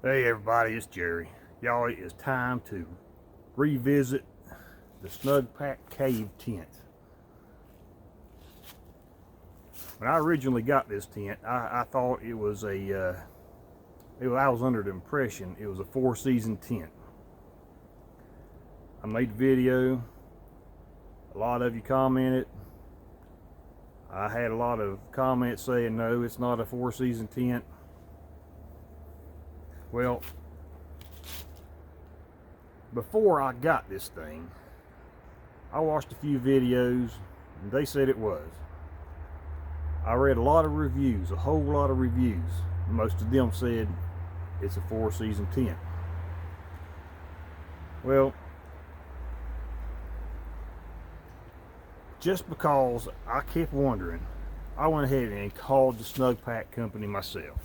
Hey everybody, it's Jerry. Y'all, it is time to revisit the Snugpak cave tent. When I originally got this tent, I thought it was I was under the impression it was a 4-season tent. I made the video, a lot of you commented. I had a lot of comments saying no, it's not a 4-season tent. Well, before I got this thing, I watched a few videos and they said it was. I read a lot of reviews, a whole lot of reviews. Most of them said it's a 4-season tent. Well, just because I kept wondering, I went ahead and called the Snugpak company myself.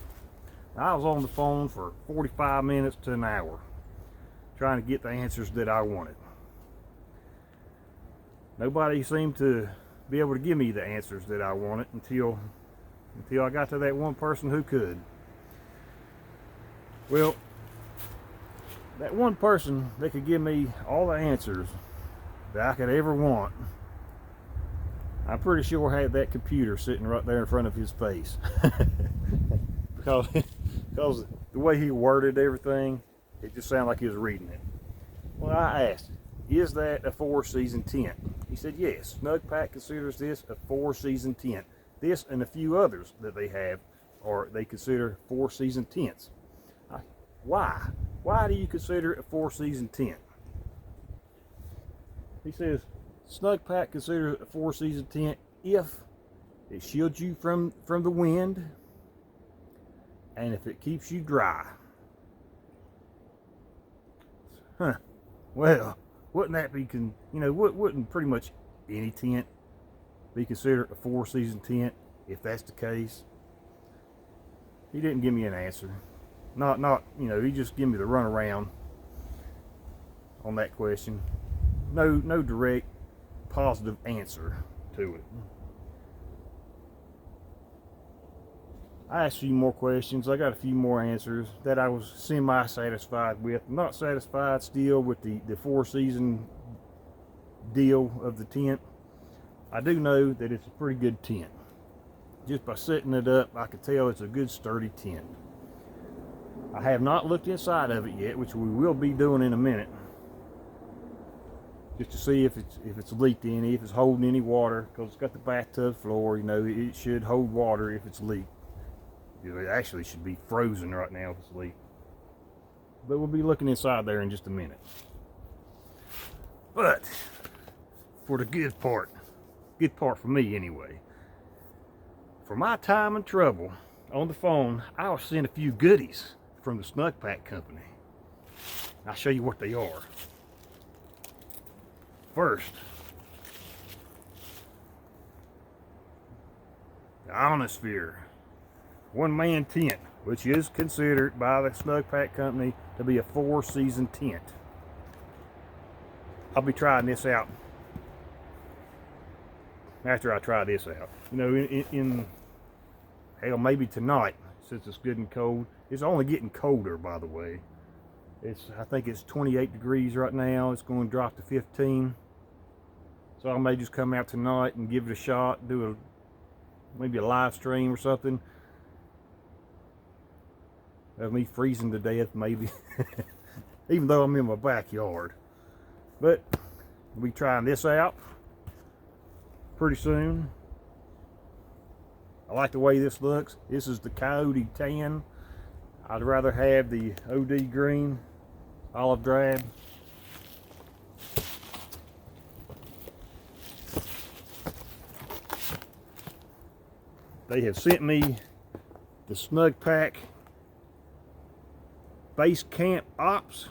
I was on the phone for 45 minutes to an hour trying to get the answers that I wanted. Nobody seemed to be able to give me the answers that I wanted until I got to that one person who could. Well, that one person that could give me all the answers that I could ever want, I'm pretty sure had that computer sitting right there in front of his face. because the way he worded everything, it just sounded like he was reading it. Well, I asked, is that a 4-season tent? He said, yes, Snugpak considers this a 4-season tent. This and a few others that they have, or they consider 4-season tents. Why? Why do you consider it a 4-season tent? He says, Snugpak considers it a 4-season tent if it shields you from the wind, and if it keeps you dry. Huh. Well, wouldn't that be, wouldn't pretty much any tent be considered a 4-season tent if that's the case? He didn't give me an answer. He just gave me the runaround on that question. No direct positive answer to it. I asked a few more questions. I got a few more answers that I was semi-satisfied with. I'm not satisfied still with the 4-season deal of the tent. I do know that it's a pretty good tent. Just by setting it up, I could tell it's a good sturdy tent. I have not looked inside of it yet, which we will be doing in a minute, just to see if it's leaked any, if it's holding any water, because it's got the bathtub floor. It should hold water if it's leaked. It actually should be frozen right now if it's leaked. But we'll be looking inside there in just a minute. But for the good part for me anyway, for my time and trouble on the phone, I was sent a few goodies from the Snugpak company. I'll show you what they are. First, the Ionosphere 1-man tent, which is considered by the Snugpak company to be a 4-season tent. I'll be trying this out after I try this out. Hell, maybe tonight, since it's good and cold. It's only getting colder, by the way. I think it's 28 degrees right now. It's going to drop to 15. So I may just come out tonight and give it a shot, do maybe a live stream or something of me freezing to death, maybe. Even though I'm in my backyard. But we'll be trying this out pretty soon. I like the way this looks. This is the Coyote Tan. I'd rather have the OD Green, olive drab. They have sent me the Snugpak Base Camp Ops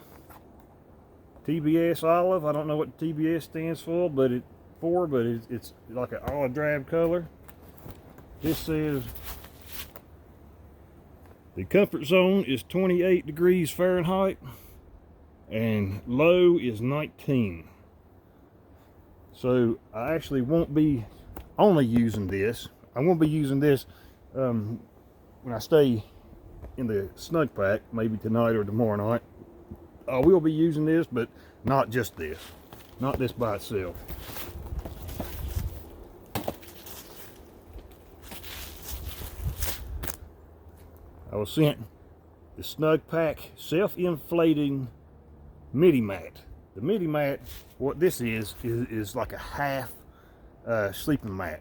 TBS olive. I don't know what TBS stands for, but it's like an olive drab color. This says the comfort zone is 28 degrees Fahrenheit and low is 19. So I actually won't be only using this. I won't be using this when I stay in the Snugpak, maybe tonight or tomorrow night. I will be using this, but not just this. Not this by itself. I was sent the Snugpak self-inflating midi mat. The midi mat, what this is like a half sleeping mat.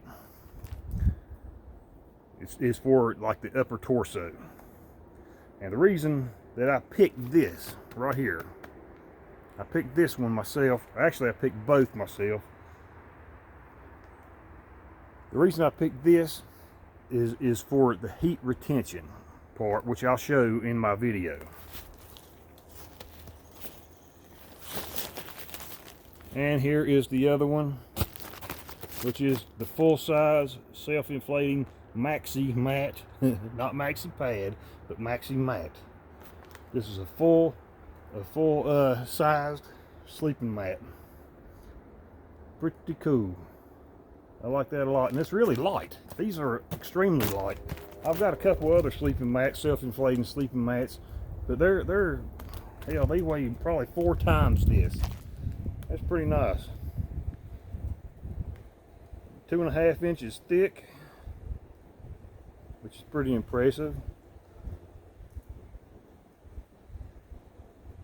It's for like the upper torso. And the reason that I picked this right here, I picked this one myself. Actually, I picked both myself. The reason I picked this is for the heat retention part, which I'll show in my video. And here is the other one, which is the full-size self-inflating maxi mat. Not maxi pad, but maxi mat. This is a full sized sleeping mat. Pretty cool. I like that a lot, and it's really light. These are extremely light. I've got a couple other sleeping mats, self-inflating sleeping mats, but they're hell, they weigh probably 4 times this. That's pretty nice. 2.5 inches thick, which is pretty impressive.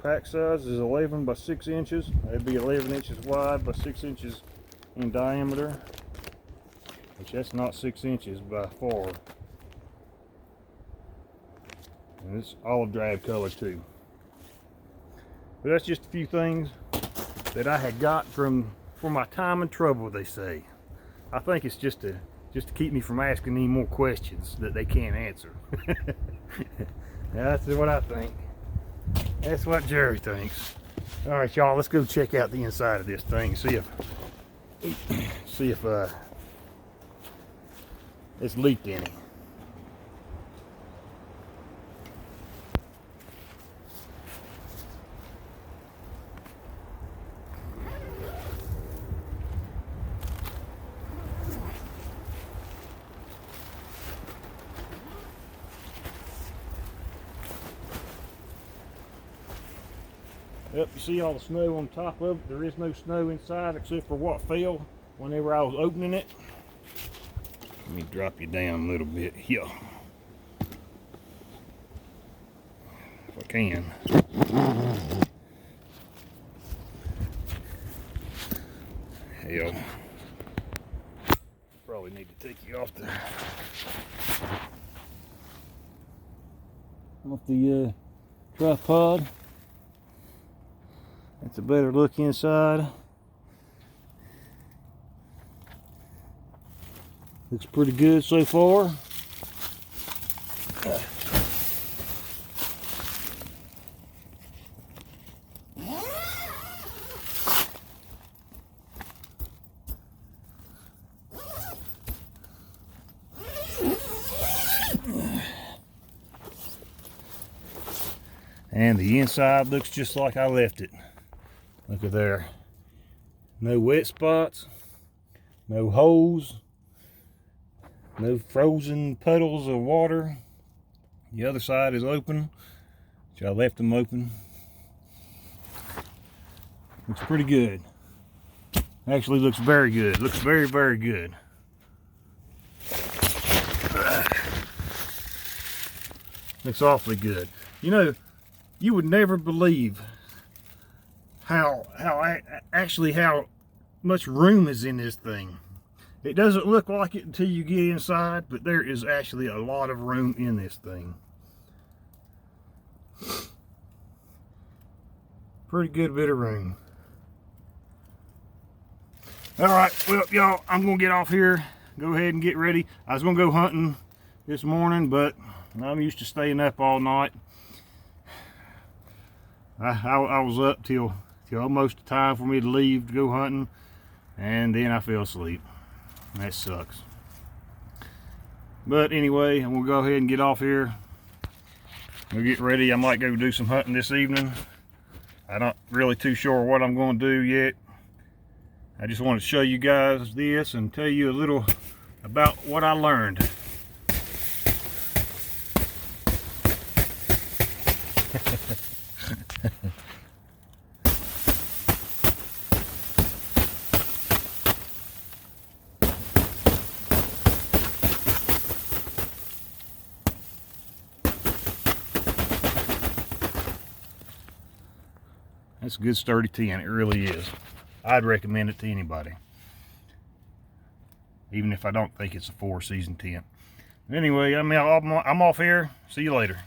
Pack size is 11 by 6 inches. That'd be 11 inches wide by 6 inches in diameter, which that's not 6 inches by far. And it's olive drab color too. But that's just a few things that I had got for my time and trouble, they say. I think it's just to keep me from asking any more questions that they can't answer. That's what I think. That's what Jerry thinks. All right, y'all, let's go check out the inside of this thing. See if it's leaked any. Yep, you see all the snow on top of it. There is no snow inside except for what fell whenever I was opening it. Let me drop you down a little bit here, if I can. Hell, probably need to take you off the tripod. That's a better look inside. Looks pretty good so far. And the inside looks just like I left it. Look at there. No wet spots, no holes, no frozen puddles of water. The other side is open, which I left them open. Looks pretty good. Actually looks very good. Looks very, very good. Looks awfully good. You know, you would never believe how much room is in this thing. It doesn't look like it until you get inside, but there is actually a lot of room in this thing. Pretty good bit of room. All right, well, y'all, I'm gonna get off here, go ahead and get ready. I was gonna go hunting this morning, but I'm used to staying up all night. I was up till almost the time for me to leave to go hunting, and then I fell asleep. That sucks. But anyway, I'm gonna go ahead and get off here. We'll get ready. I might go do some hunting this evening. I'm not really too sure what I'm going to do yet. I just want to show you guys this and tell you a little about what I learned. That's a good sturdy tent, it really is. I'd recommend it to anybody, even if I don't think it's a 4-season tent. Anyway, I'm off here. See you later.